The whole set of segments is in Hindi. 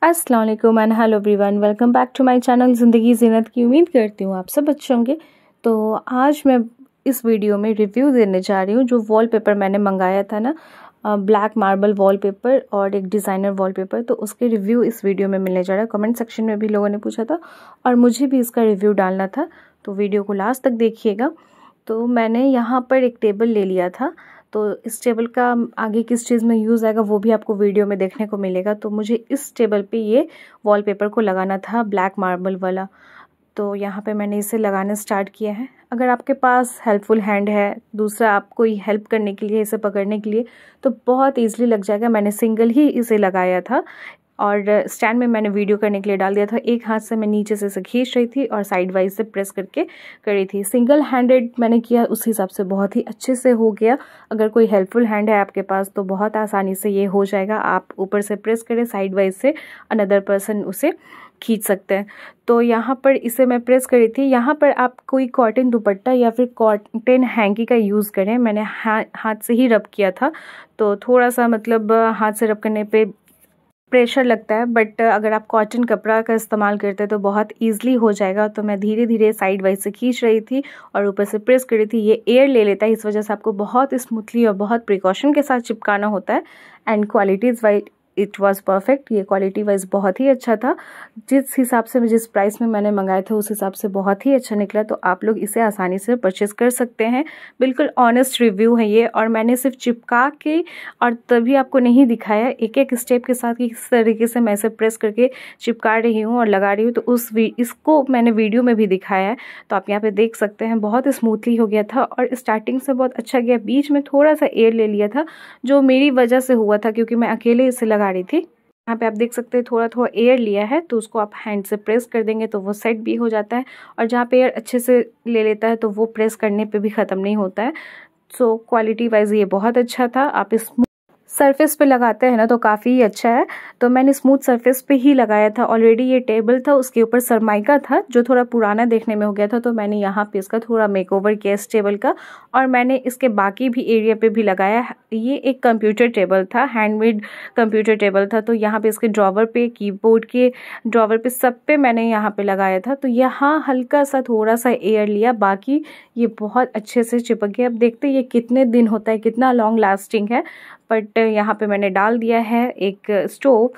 अस्सलाम वालेकुम and hello everyone, welcome back to my channel Zindagi Zeenat की। उम्मीद करती हूँ आप सब अच्छे होंगे। तो आज मैं इस वीडियो में रिव्यू देने जा रही हूँ जो वॉलपेपर मैंने मंगाया था ना, ब्लैक मार्बल वॉलपेपर और एक डिज़ाइनर वॉलपेपर। तो उसके रिव्यू इस वीडियो में मिलने जा रहा है। कमेंट सेक्शन में भी लोगों ने पूछा था और मुझे भी इसका रिव्यू डालना था, तो वीडियो को लास्ट तक देखिएगा। तो मैंने यहाँ पर एक टेबल ले लिया था, तो इस टेबल का आगे किस चीज़ में यूज़ आएगा वो भी आपको वीडियो में देखने को मिलेगा। तो मुझे इस टेबल पे ये वॉलपेपर को लगाना था, ब्लैक मार्बल वाला। तो यहाँ पे मैंने इसे लगाना स्टार्ट किया है। अगर आपके पास हेल्पफुल हैंड है, दूसरा आप कोई हेल्प करने के लिए, इसे पकड़ने के लिए, तो बहुत ईजिली लग जाएगा। मैंने सिंगल ही इसे लगाया था और स्टैंड में मैंने वीडियो करने के लिए डाल दिया था। एक हाथ से मैं नीचे से इसे खींच रही थी और साइड वाइज से प्रेस करके कर रही थी। सिंगल हैंडेड मैंने किया, उस हिसाब से बहुत ही अच्छे से हो गया। अगर कोई हेल्पफुल हैंड है आपके पास तो बहुत आसानी से ये हो जाएगा। आप ऊपर से प्रेस करें, साइड वाइज से अनदर पर्सन उसे खींच सकते हैं। तो यहाँ पर इसे मैं प्रेस करी थी। यहाँ पर आप कोई कॉटन दुपट्टा या फिर कॉटन हैंकी का यूज़ करें। मैंने हाथ से ही रब किया था, तो थोड़ा सा मतलब हाथ से रब करने पे प्रेशर लगता है, बट अगर आप कॉटन कपड़ा का इस्तेमाल करते हैं तो बहुत ईजिली हो जाएगा। तो मैं धीरे धीरे साइड वाइज से खींच रही थी और ऊपर से प्रेस कर रही थी। ये एयर ले लेता है, इस वजह से आपको बहुत स्मूथली और बहुत प्रिकॉशन के साथ चिपकाना होता है। And qualities wise it was perfect. ये क्वालिटी वाइज बहुत ही अच्छा था। जिस हिसाब से जिस प्राइस में मैंने मंगाया था उस हिसाब से बहुत ही अच्छा निकला। तो आप लोग इसे आसानी से परचेज़ कर सकते हैं। बिल्कुल ऑनेस्ट रिव्यू है ये, और मैंने सिर्फ चिपका के और तभी आपको नहीं दिखाया एक एक स्टेप के साथ कि किस तरीके से मैं इसे प्रेस करके चिपका रही हूँ और लगा रही हूँ। तो इसको मैंने वीडियो में भी दिखाया है, तो आप यहाँ पे देख सकते हैं। बहुत स्मूथली हो गया था और स्टार्टिंग से बहुत अच्छा गया। बीच में थोड़ा सा एयर ले लिया था, जो मेरी वजह से हुआ था क्योंकि मैं अकेले इसे लगा रही थी। यहाँ पे आप देख सकते हैं थोड़ा थोड़ा एयर लिया है, तो उसको आप हैंड से प्रेस कर देंगे तो वो सेट भी हो जाता है। और जहाँ पे एयर अच्छे से ले लेता है तो वो प्रेस करने पे भी ख़त्म नहीं होता है। सो क्वालिटी वाइज ये बहुत अच्छा था। आप इस सरफेस पे लगाते हैं ना तो काफ़ी अच्छा है। तो मैंने स्मूथ सरफेस पे ही लगाया था। ऑलरेडी ये टेबल था, उसके ऊपर सरमाइका था जो थोड़ा पुराना देखने में हो गया था, तो मैंने यहाँ पे इसका थोड़ा मेकओवर किया इस टेबल का। और मैंने इसके बाकी भी एरिया पे भी लगाया। ये एक कंप्यूटर टेबल था, हैंडमेड कंप्यूटर टेबल था। तो यहाँ पे इसके ड्रॉवर पे, कीबोर्ड के ड्रॉवर पे, सब पे मैंने यहाँ पे लगाया था। तो यहाँ हल्का सा थोड़ा सा एयर लिया, बाकी ये बहुत अच्छे से चिपक गया। अब देखते ये कितने दिन होता है, कितना लॉन्ग लास्टिंग है। बट यहाँ पे मैंने डाल दिया है एक स्टोव।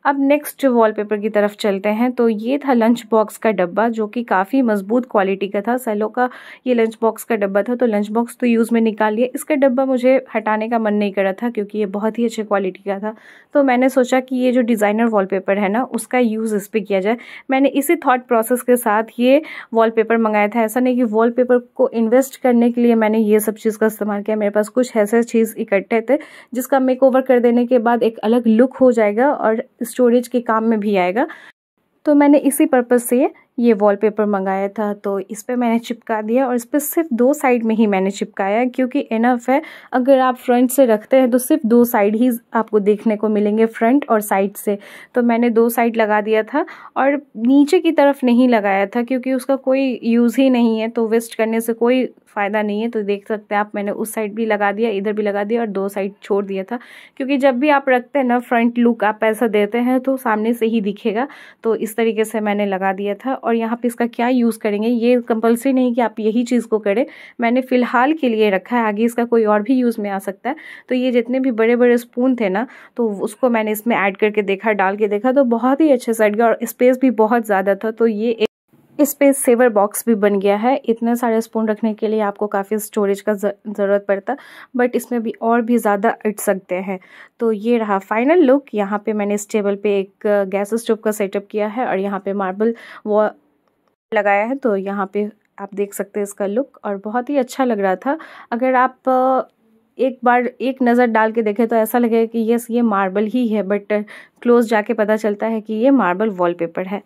अब नेक्स्ट वॉलपेपर की तरफ चलते हैं। तो ये था लंच बॉक्स का डब्बा, जो कि काफ़ी मजबूत क्वालिटी का था। सेलो का ये लंच बॉक्स का डब्बा था। तो लंच बॉक्स तो यूज़ में निकाल लिया, इसका डब्बा मुझे हटाने का मन नहीं कर रहा था क्योंकि ये बहुत ही अच्छे क्वालिटी का था। तो मैंने सोचा कि ये जो डिज़ाइनर वॉलपेपर है ना, उसका यूज़ इस पर किया जाए। मैंने इसी थॉट प्रोसेस के साथ ये वॉलपेपर मंगाया था। ऐसा नहीं कि वॉलपेपर को इन्वेस्ट करने के लिए मैंने ये सब चीज़ का इस्तेमाल किया। मेरे पास कुछ ऐसे चीज़ इकट्ठे थे जिसका मेक ओवर कर देने के बाद एक अलग लुक हो जाएगा और स्टोरेज के काम में भी आएगा। तो मैंने इसी पर्पज़ से ये वॉलपेपर मंगाया था। तो इस पे मैंने चिपका दिया और इस पर सिर्फ 2 साइड में ही मैंने चिपकाया क्योंकि इनफ है। अगर आप फ्रंट से रखते हैं तो सिर्फ 2 साइड ही आपको देखने को मिलेंगे, फ्रंट और साइड से। तो मैंने 2 साइड लगा दिया था और नीचे की तरफ नहीं लगाया था क्योंकि उसका कोई यूज़ ही नहीं है, तो वेस्ट करने से कोई फ़ायदा नहीं है। तो देख सकते हैं आप, मैंने उस साइड भी लगा दिया, इधर भी लगा दिया और 2 साइड छोड़ दिया था क्योंकि जब भी आप रखते हैं ना, फ्रंट लुक आप ऐसा देते हैं तो सामने से ही दिखेगा। तो इस तरीके से मैंने लगा दिया था। और यहाँ पे इसका क्या यूज़ करेंगे ये कंपल्सरी नहीं कि आप यही चीज़ को करें। मैंने फ़िलहाल के लिए रखा है, आगे इसका कोई और भी यूज़ में आ सकता है। तो ये जितने भी बड़े बड़े स्पून थे ना, तो उसको मैंने इसमें ऐड करके देखा, डाल के देखा, तो बहुत ही अच्छे सेट गया और स्पेस भी बहुत ज़्यादा था। तो ये स्पेस सेवर बॉक्स भी बन गया है। इतने सारे स्पून रखने के लिए आपको काफ़ी स्टोरेज का ज़रूरत पड़ता, बट इसमें भी और भी ज़्यादा अट सकते हैं। तो ये रहा फाइनल लुक। यहाँ पे मैंने इस टेबल पे एक गैस स्टोव का सेटअप किया है और यहाँ पे मार्बल वो लगाया है। तो यहाँ पे आप देख सकते हैं इसका लुक और बहुत ही अच्छा लग रहा था। अगर आप एक बार एक नज़र डाल के देखें तो ऐसा लगेगा कि यस ये मार्बल ही है, बट क्लोज जाके पता चलता है कि ये मार्बल वॉलपेपर है।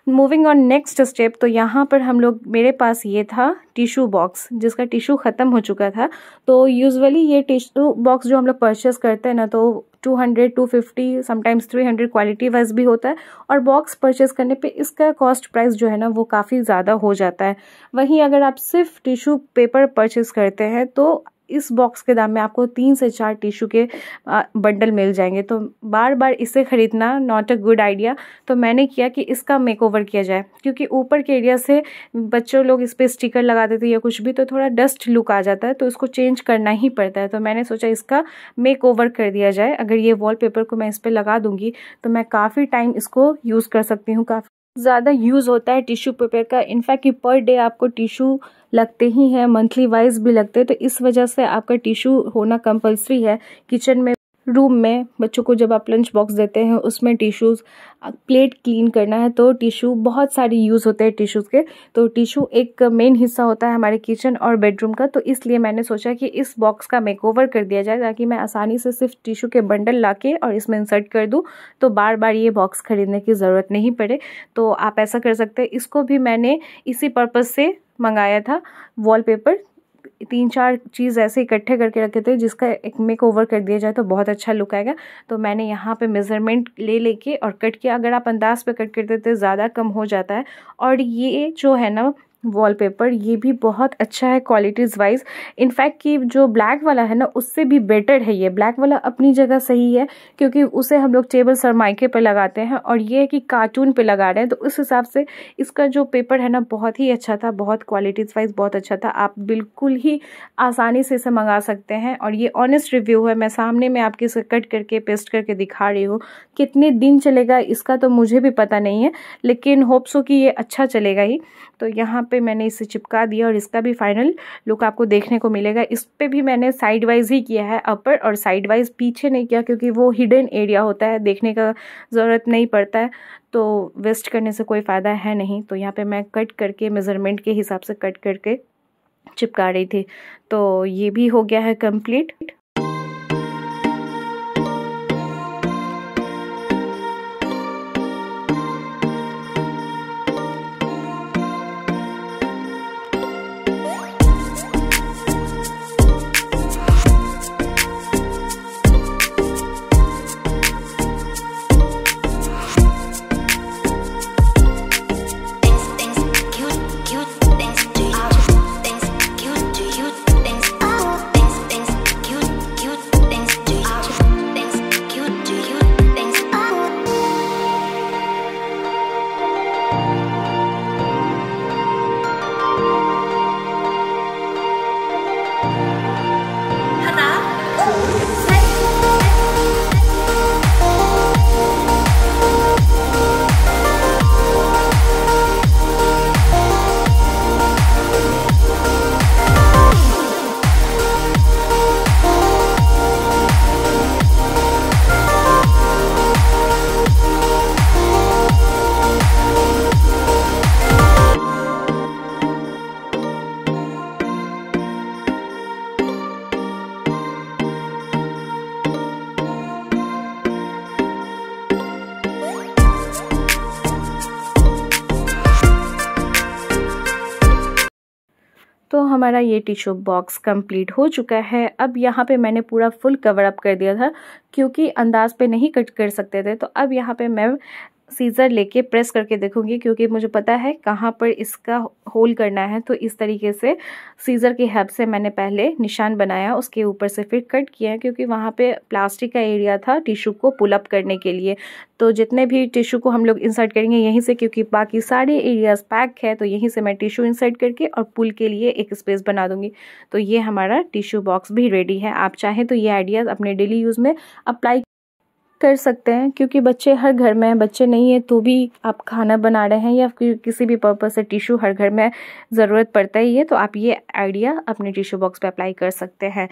Moving on next step. तो यहाँ पर हम लोग, मेरे पास ये था टिशू बॉक्स जिसका टिशू ख़त्म हो चुका था। तो यूजुअली ये टिशू बॉक्स जो हम लोग परचेस करते हैं ना, तो 200, 250, समटाइम्स 300 क्वालिटी वाइज भी होता है। और बॉक्स परचेस करने पे इसका कॉस्ट प्राइस जो है ना वो काफ़ी ज़्यादा हो जाता है। वहीं अगर आप सिर्फ टिशू पेपर परचेस करते हैं तो इस बॉक्स के दाम में आपको 3 से 4 टिश्यू के बंडल मिल जाएंगे। तो बार बार इसे ख़रीदना नॉट अ गुड आइडिया। तो मैंने किया कि इसका मेकओवर किया जाए, क्योंकि ऊपर के एरिया से बच्चों लोग इस पर स्टिकर लगा देते या कुछ भी, तो थोड़ा डस्ट लुक आ जाता है, तो इसको चेंज करना ही पड़ता है। तो मैंने सोचा इसका मेकओवर कर दिया जाए। अगर ये वॉलपेपर को मैं इस पर लगा दूंगी तो मैं काफ़ी टाइम इसको यूज़ कर सकती हूँ। काफ़ी ज़्यादा यूज़ होता है टिश्यू पेपर का, इनफैक्ट कि पर डे आपको टिश्यू लगते ही हैं, मंथली वाइज भी लगते हैं। तो इस वजह से आपका टिश्यू होना कंपलसरी है। किचन में, रूम में बच्चों को जब आप लंच बॉक्स देते हैं उसमें टिश्यूज़, प्लेट क्लीन करना है तो टिश्यू, बहुत सारे यूज़ होते हैं टिश्यूज़ के। तो टिश्यू एक मेन हिस्सा होता है हमारे किचन और बेडरूम का। तो इसलिए मैंने सोचा कि इस बॉक्स का मेकओवर कर दिया जाए, ताकि मैं आसानी से सिर्फ टिश्यू के बंडल लाके और इसमें इंसर्ट कर दूँ, तो बार बार ये बॉक्स खरीदने की ज़रूरत नहीं पड़े। तो आप ऐसा कर सकते हैं। इसको भी मैंने इसी पर्पज़ से मंगाया था। वॉलपेपर 3-4 चीज़ ऐसे इकट्ठे करके रखे थे, जिसका एक मेक ओवर कर दिया जाए तो बहुत अच्छा लुक आएगा। तो मैंने यहाँ पे मेज़रमेंट ले लेके और कट किया। अगर आप अंदाज़ पे कट करते तो ज़्यादा कम हो जाता है। और ये जो है ना वॉलपेपर, ये भी बहुत अच्छा है क्वालिटीज़ वाइज। इनफैक्ट कि जो ब्लैक वाला है ना, उससे भी बेटर है ये। ब्लैक वाला अपनी जगह सही है, क्योंकि उसे हम लोग टेबल सरमाइके पे लगाते हैं, और ये है कि कार्टून पे लगा रहे हैं। तो उस हिसाब से इसका जो पेपर है ना बहुत ही अच्छा था, बहुत क्वालिटीज़ वाइज बहुत अच्छा था। आप बिल्कुल ही आसानी से इसे मंगा सकते हैं। और ये ऑनेस्ट रिव्यू है, मैं सामने में आपके इसे कट करके पेस्ट करके दिखा रही हूँ। कितने दिन चलेगा इसका तो मुझे भी पता नहीं है, लेकिन होप सो कि ये अच्छा चलेगा ही। तो यहाँ पे मैंने इसे चिपका दिया और इसका भी फाइनल लुक आपको देखने को मिलेगा। इस पे भी मैंने साइड वाइज ही किया है, अपर और साइड वाइज, पीछे नहीं किया, क्योंकि वो हिडन एरिया होता है, देखने का ज़रूरत नहीं पड़ता है, तो वेस्ट करने से कोई फ़ायदा है नहीं। तो यहाँ पे मैं कट करके मेज़रमेंट के हिसाब से कट करके चिपका रही थी। तो ये भी हो गया है कंप्लीट। तो हमारा ये टिश्यू बॉक्स कंप्लीट हो चुका है। अब यहाँ पे मैंने पूरा फुल कवर अप कर दिया था, क्योंकि अंदाज पे नहीं कट कर सकते थे। तो अब यहाँ पे मैं सीज़र लेके प्रेस करके देखूंगी, क्योंकि मुझे पता है कहाँ पर इसका होल करना है। तो इस तरीके से सीज़र की हेल्प से मैंने पहले निशान बनाया, उसके ऊपर से फिर कट किया, क्योंकि वहाँ पे प्लास्टिक का एरिया था टिश्यू को पुल अप करने के लिए। तो जितने भी टिश्यू को हम लोग इंसर्ट करेंगे यहीं से, क्योंकि बाकी सारे एरियाज पैक है, तो यहीं से मैं टिश्यू इंसर्ट करके और पुल के लिए एक स्पेस बना दूंगी। तो ये हमारा टिश्यू बॉक्स भी रेडी है। आप चाहें तो ये आइडियाज़ अपने डेली यूज़ में अप्लाई कर सकते हैं, क्योंकि बच्चे हर घर में हैं। बच्चे नहीं है तो भी आप खाना बना रहे हैं या फिर किसी भी पर्पज़ से टिश्यू हर घर में ज़रूरत पड़ता ही है। तो आप ये आइडिया अपने टिश्यू बॉक्स पे अप्लाई कर सकते हैं।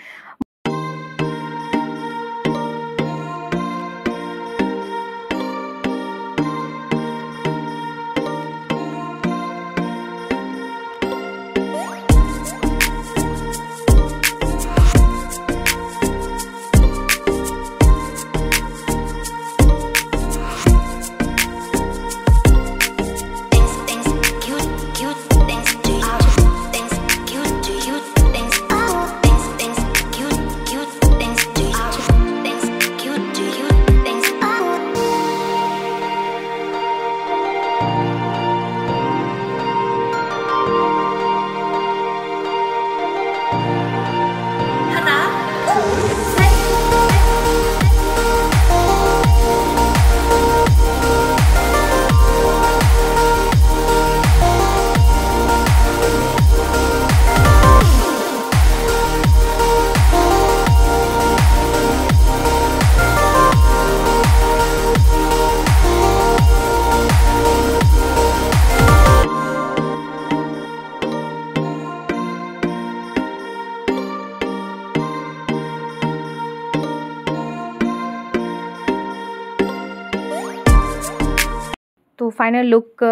तो फाइनल लुक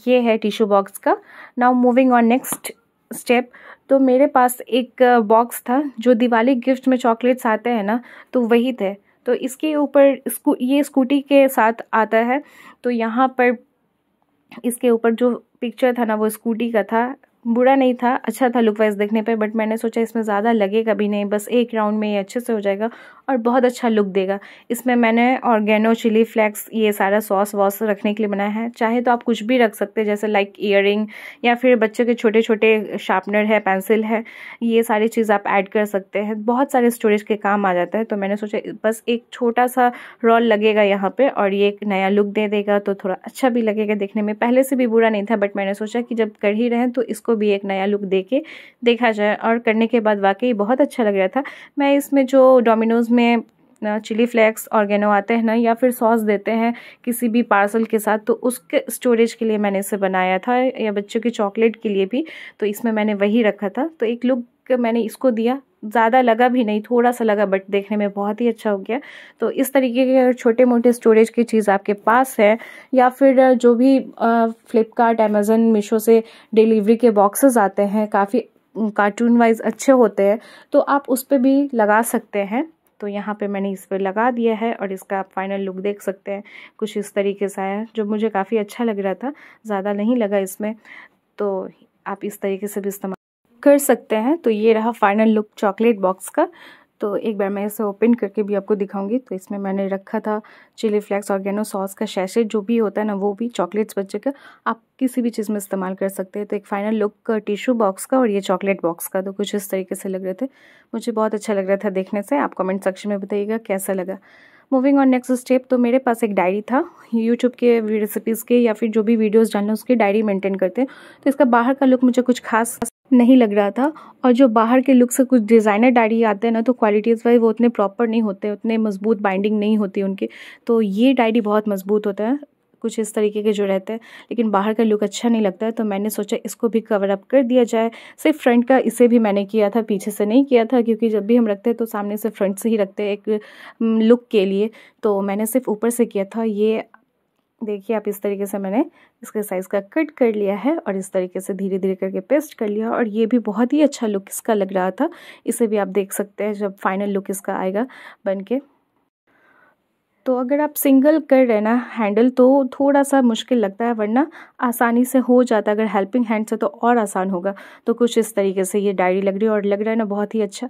ये है टिश्यू बॉक्स का। Now moving on next step. तो मेरे पास एक बॉक्स था जो दिवाली गिफ्ट में चॉकलेट्स आते हैं ना, तो वही थे। तो इसके ऊपर ये स्कूटी के साथ आता है। तो यहाँ पर इसके ऊपर जो पिक्चर था ना वो स्कूटी का था। बुरा नहीं था, अच्छा था लुक वाइज देखने पे, बट मैंने सोचा इसमें ज़्यादा लगेगा भी नहीं, बस एक राउंड में ये अच्छे से हो जाएगा और बहुत अच्छा लुक देगा। इसमें मैंने ऑर्गेनो, चिली फ्लेक्स, ये सारा सॉस वॉस रखने के लिए बनाया है। चाहे तो आप कुछ भी रख सकते हैं, जैसे लाइक ईयरिंग या फिर बच्चों के छोटे छोटे शार्पनर है, पेंसिल है, ये सारी चीज़ आप ऐड कर सकते हैं। बहुत सारे स्टोरेज के काम आ जाता है। तो मैंने सोचा बस एक छोटा सा रोल लगेगा यहाँ पे और ये एक नया लुक दे देगा, तो थोड़ा अच्छा भी लगेगा देखने में। पहले से भी बुरा नहीं था, बट मैंने सोचा कि जब कर ही रहे हैं तो इसको भी एक नया लुक दे के देखा जाए। और करने के बाद वाकई बहुत अच्छा लग रहा था। मैं इसमें जो डोमिनोज में चिली फ्लेक्स, ऑर्गेनो आते हैं ना, या फिर सॉस देते हैं किसी भी पार्सल के साथ, तो उसके स्टोरेज के लिए मैंने इसे बनाया था, या बच्चों की चॉकलेट के लिए भी। तो इसमें मैंने वही रखा था। तो एक लुक मैंने इसको दिया, ज़्यादा लगा भी नहीं, थोड़ा सा लगा, बट देखने में बहुत ही अच्छा हो गया। तो इस तरीके के अगर छोटे मोटे स्टोरेज की चीज़ आपके पास है, या फिर जो भी फ्लिपकार्ट, अमेज़न, मीशो से डिलीवरी के बॉक्सेस आते हैं, काफ़ी कार्टून वाइज अच्छे होते हैं, तो आप उस पर भी लगा सकते हैं। तो यहाँ पे मैंने इस पर लगा दिया है और इसका आप फाइनल लुक देख सकते हैं। कुछ इस तरीके से आया, जो मुझे काफ़ी अच्छा लग रहा था, ज़्यादा नहीं लगा इसमें। तो आप इस तरीके से भी इस्तेमाल कर सकते हैं। तो ये रहा फाइनल लुक चॉकलेट बॉक्स का। तो एक बार मैं इसे ओपन करके भी आपको दिखाऊंगी। तो इसमें मैंने रखा था चिली फ्लेक्स, ऑर्गेनो सॉस का शैशे, जो भी होता है ना, वो भी चॉकलेट्स बच्चे का आप किसी भी चीज़ में इस्तेमाल कर सकते हैं। तो एक फाइनल लुक टिश्यू बॉक्स का और ये चॉकलेट बॉक्स का, तो कुछ इस तरीके से लग रहे थे। मुझे बहुत अच्छा लग रहा था देखने से। आप कमेंट सेक्शन में बताइएगा कैसा लगा। Moving on next step. तो मेरे पास एक डायरी था, यूट्यूब के रेसिपीज़ के या फिर जो भी वीडियोस डालना उसकी डायरी मेंटेन करते हैं। तो इसका बाहर का लुक मुझे कुछ खास नहीं लग रहा था, और जो बाहर के लुक से कुछ डिज़ाइनर डायरी आते हैं ना, तो क्वालिटीज़ वाइज वो उतने प्रॉपर नहीं होते, उतने मजबूत बाइंडिंग नहीं होती उनकी। तो ये डायरी बहुत मजबूत होता है, कुछ इस तरीके के जो रहते हैं, लेकिन बाहर का लुक अच्छा नहीं लगता है। तो मैंने सोचा इसको भी कवर अप कर दिया जाए। सिर्फ फ्रंट का इसे भी मैंने किया था, पीछे से नहीं किया था, क्योंकि जब भी हम रखते हैं तो सामने से फ्रंट से ही रखते हैं एक लुक के लिए। तो मैंने सिर्फ ऊपर से किया था। ये देखिए आप, इस तरीके से मैंने इसके साइज़ का कट कर लिया है और इस तरीके से धीरे धीरे करके पेस्ट कर लिया, और ये भी बहुत ही अच्छा लुक इसका लग रहा था। इसे भी आप देख सकते हैं जब फाइनल लुक इसका आएगा बन के। तो अगर आप सिंगल कर रहे हैं ना हैंडल, तो थोड़ा सा मुश्किल लगता है, वरना आसानी से हो जाता है। अगर हेल्पिंग हैंड से तो और आसान होगा। तो कुछ इस तरीके से ये डायरी लग रही है, और लग रहा है ना बहुत ही अच्छा।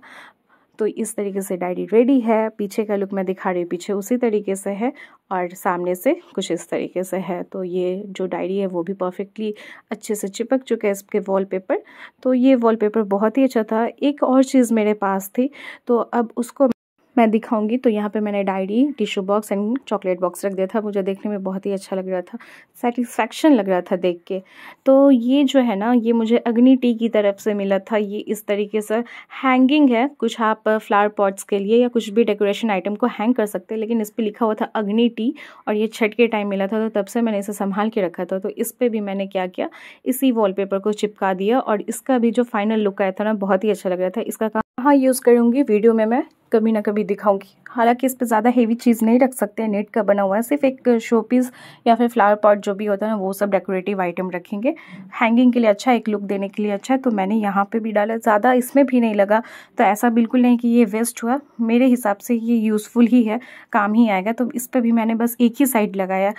तो इस तरीके से डायरी रेडी है। पीछे का लुक मैं दिखा रही हूँ, पीछे उसी तरीके से है और सामने से कुछ इस तरीके से है। तो ये जो डायरी है वो भी परफेक्टली अच्छे से चिपक चुका है इसके वॉलपेपर। तो ये वॉलपेपर बहुत ही अच्छा था। एक और चीज़ मेरे पास थी, तो अब उसको मैं दिखाऊंगी। तो यहाँ पे मैंने diary, tissue box and chocolate box रख दिया था। मुझे देखने में बहुत ही अच्छा लग रहा था, सेटिस्फैक्शन लग रहा था देख के। तो ये जो है ना, ये मुझे अग्नि टी की तरफ से मिला था। ये इस तरीके से हैंगिंग है, कुछ आप फ्लावर पॉट्स के लिए या कुछ भी डेकोरेशन आइटम को हैंग कर सकते हैं, लेकिन इस पर लिखा हुआ था अग्नि टी, और ये छठ के टाइम मिला था, तो तब से मैंने इसे संभाल के रखा था। तो इस पर भी मैंने क्या किया, इसी वॉलपेपर को चिपका दिया, और इसका भी जो फाइनल लुक आया था ना, बहुत ही अच्छा लग रहा था। इसका कहाँ यूज़ करूँगी वीडियो में मैं कभी ना कभी दिखाऊंगी। हालांकि इस पे ज़्यादा हेवी चीज़ नहीं रख सकते, नेट का बना हुआ है, सिर्फ एक शो पीस या फिर फ्लावर पॉट जो भी होता है ना, वो सब डेकोरेटिव आइटम रखेंगे। हैंगिंग के लिए अच्छा, एक लुक देने के लिए अच्छा है। तो मैंने यहाँ पे भी डाला, ज़्यादा इसमें भी नहीं लगा। तो ऐसा बिल्कुल नहीं कि ये वेस्ट हुआ, मेरे हिसाब से ये यूज़फुल ही है, काम ही आएगा। तो इस पर भी मैंने बस एक ही साइड लगाया।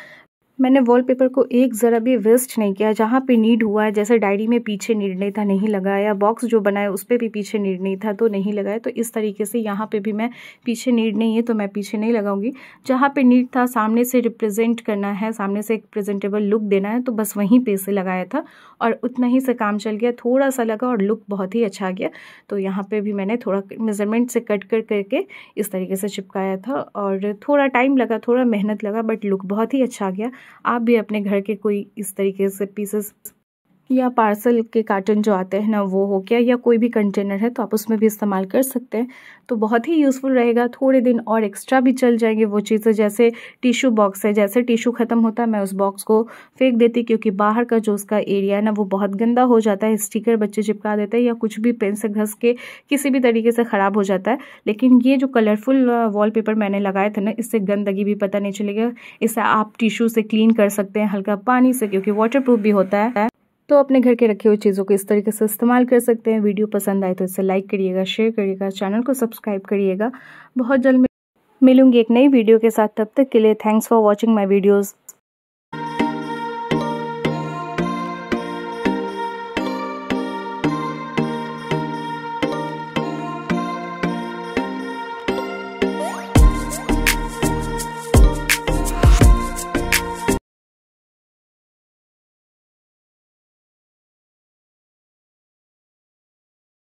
मैंने वॉलपेपर को एक ज़रा भी वेस्ट नहीं किया। जहाँ पे नीड हुआ है, जैसे डायरी में पीछे नीड नहीं था, नहीं लगाया। बॉक्स जो बनाया उस पर भी पीछे नीड नहीं था, तो नहीं लगाया। तो इस तरीके से यहाँ पे भी मैं, पीछे नीड नहीं है तो मैं पीछे नहीं लगाऊंगी। जहाँ पे नीड था, सामने से रिप्रेजेंट करना है, सामने से एक प्रेजेंटेबल लुक देना है, तो बस वहीं पे से लगाया था और उतना ही से काम चल गया। थोड़ा सा लगा और लुक बहुत ही अच्छा आ गया। तो यहाँ पर भी मैंने थोड़ा मेजरमेंट से कट कर करके इस तरीके से चिपकाया था, और थोड़ा टाइम लगा, थोड़ा मेहनत लगा, बट लुक बहुत ही अच्छा आ गया। आप भी अपने घर के कोई इस तरीके से पीसेस या पार्सल के कार्टन जो आते हैं ना वो हो गया, या कोई भी कंटेनर है तो आप उसमें भी इस्तेमाल कर सकते हैं। तो बहुत ही यूज़फुल रहेगा, थोड़े दिन और एक्स्ट्रा भी चल जाएंगे वो चीज़ें। जैसे टिश्यू बॉक्स है, जैसे टिश्यू ख़त्म होता है मैं उस बॉक्स को फेंक देती, क्योंकि बाहर का जो उसका एरिया है ना वो बहुत गंदा हो जाता है, स्टिकर बच्चे चिपका देते हैं या कुछ भी पेन से घस के किसी भी तरीके से ख़राब हो जाता है। लेकिन ये जो कलरफुल वॉलपेपर मैंने लगाए थे ना, इससे गंदगी भी पता नहीं चलेगा। इसे आप टिश्यू से क्लीन कर सकते हैं, हल्का पानी से, क्योंकि वाटरप्रूफ भी होता है। तो अपने घर के रखे हुए चीज़ों को इस तरीके से इस्तेमाल कर सकते हैं। वीडियो पसंद आए तो इसे लाइक करिएगा, शेयर करिएगा, चैनल को सब्सक्राइब करिएगा। बहुत जल्द मिलूंगी एक नई वीडियो के साथ, तब तक के लिए thanks for watching my videos.